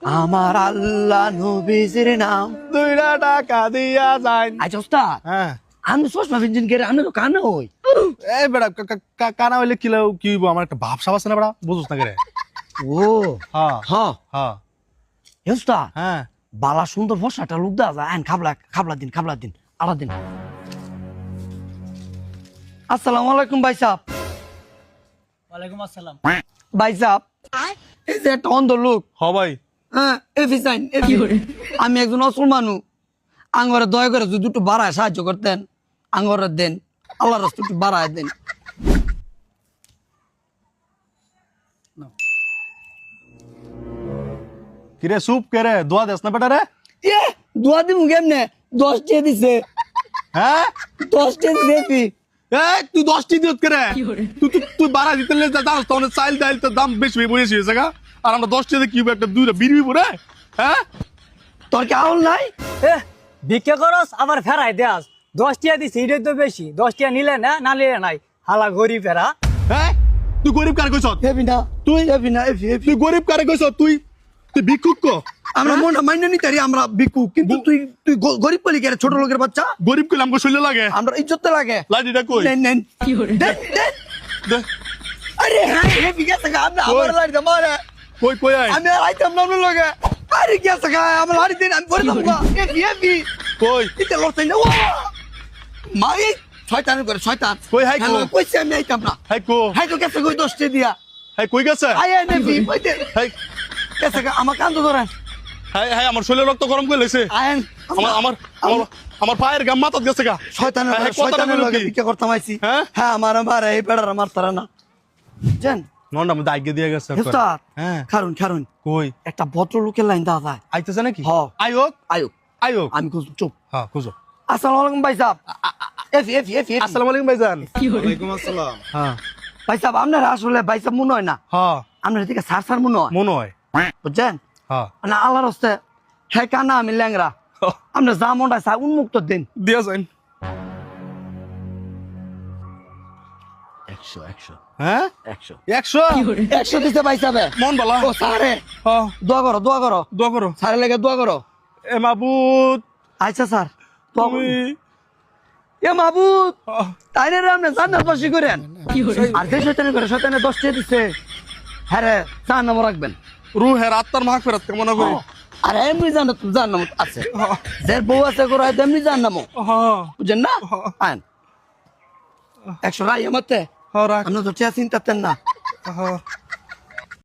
আমার আল্লাহ নবীজির নাম 2 টাকা দিয়া যাই। আচ্ছা ওস্তাদ হ্যাঁ আমি চশমা ফিনজিন করে আমি তো কানা হই এই বেড়া কানা হইলে কি হইব? আমার একটা ভাবসাব আছে না বেড়া, বুঝছ না করে? ও হ্যাঁ হ্যাঁ হ্যাঁ ওস্তাদ হ্যাঁ বালা সুন্দর ফসাটা লুক দা যায় আইন খাবলা দিন আলা দিন। আসসালামু আলাইকুম ভাই সাহেব। ওয়ালাইকুম আসসালাম। ভাই সাহেব এই যে একটা অন্ধ লোক হ ভাই। হ্যাঁ এফিসাইন আমি একজন অসল মানুষ আঙ্গরে দয়া করে যদি একটু বাড়ায় সাহায্য করতেন আঙ্গরে দেন আল্লাহ রাস্তা একটু বাড়ায় দেন। কিরে সুপ কে রে, দোয়া দেস না বেটা রে? এ দোয়া দিমু কেমনে 10 টাকা দিছে হ্যাঁ 10 টাকা দিছি এই তুই 10টি দিত কে রে? তুই বাড়া দিতে লে জানোস তো চাইল ডাইল তো দাম বেশি বলেছি জায়গা, আর আমরা 10টি দিয়ে কি একটা দুইটা বিড়ি পরে? হ্যাঁ তোর কি আউল নাই? এ ভিক্ষা করস আবার ফেরাই দেয়াস। 10 টাকা দিছি এটাই তো বেশি। 10 টাকা নিলে না, না নিলে নাই। হালা গরিব ফেরা। হ্যাঁ তুই গরিব কারে কইছ? হেবি না তুই হেবি না এফি তুই গরিব কারে কইছ? তুই ভিক্ষুক কো? আমরা মন মাইনে নি তারি আমরা বিকু কিন্তু তুই তুই গরিব বলি কে ছোট লোকের বাচ্চা গরিব কইলে আমাকে শৈলে লাগে। আমরা ইজ্জত লাগে লাইডিটা কই? নেন নেন দেন দেন দে, আরে হ্যাঁ হেবি গেছে গা আমরা আমার লাড়ি মারে কই কই আই আমি আর আইতাম না আপনার লগে আরে গেছে গা আমার লাড়ি দিন আমি করে দেবো এফি এফি কই ইতে লড়তাই না ও মাই শয়তানের করে শয়তান কই হাই কো? কইছে আমি আইতাম না হাই কো? হাই তো গেছে কই 10 টাকা দিয়া হাই কই গেছে? আই আই নেবি কইতে হাই গেছে গা আমার কান্দ ধরেন হাই হাই আমার শৈলে রক্ত গরম করে লইছে। আইন আমার আমার আমার আমার পায়ের গাম মাথাত গেছে গা। শয়তানের হ্যাঁ, কতটা শয়তানের বলো লগে কি? ভিক্ষা করতাম আইছি হ্যাঁ? হ্যাঁ আমার মারে এই বেড়ার আমার তারা না জান নন্ডা মধ্যে আইগে দিয়ে গেছে। উস্তাদ হ্যাঁ খারুন কই একটা ভদ্রলোকের লাইন দাও যায় আইতেছে নাকি? হ। আইওক আয়ো আইওক। আমি খুঁজ চুপ হ্যাঁ খুঁজো। আসসালামু আলাইকুম ভাই সাহেব এফি এফি এফি আসসালামু আলাইকুম ভাইজান। ওয়ালাইকুম আসসালাম। হ্যাঁ ভাই সাহেব আপনারা আসলে ভাই সাহেব মনে হয় না হ্যাঁ আপনার দিকে সার মনে হয় মনে হয়। বুঝছেন হ্যাঁ না আল্লাহর হস্তে হ্যাঁ কানা আমি ল্যাংরা আপনার যা মনটা চাই উন্মুক্ত দিন দিয়া যাইন। 100 হ্যাঁ 100 100 100 দিতে ভাই সাহেব মন বালা। ও সারে হ্যাঁ দোয়া করো দোয়া করো। সারে লেগে দোয়া করো এ মাবুদ আচ্ছা স্যার দোয়া তুমি করুন। এ মাহবুব আহ, তাই না রে আপনি জান্নাত বাসী করেন আর যে শয়তানি করে শয়তানে 10 টাকা দিচ্ছে হ্যাঁ রে জাহান্নামে রাখবেন রুহের আত্মার মাগফিরাত কামনা করি। আর এমনি জান্নাত আছে যে বউ আছে করে এমনি জাহান্নাম হ্যাঁ বুঝেন না আইন 100 রাই আমাতে হ্যাঁ রাখ। আপনি তো চেয়া চিন্তাতেন না হ্যাঁ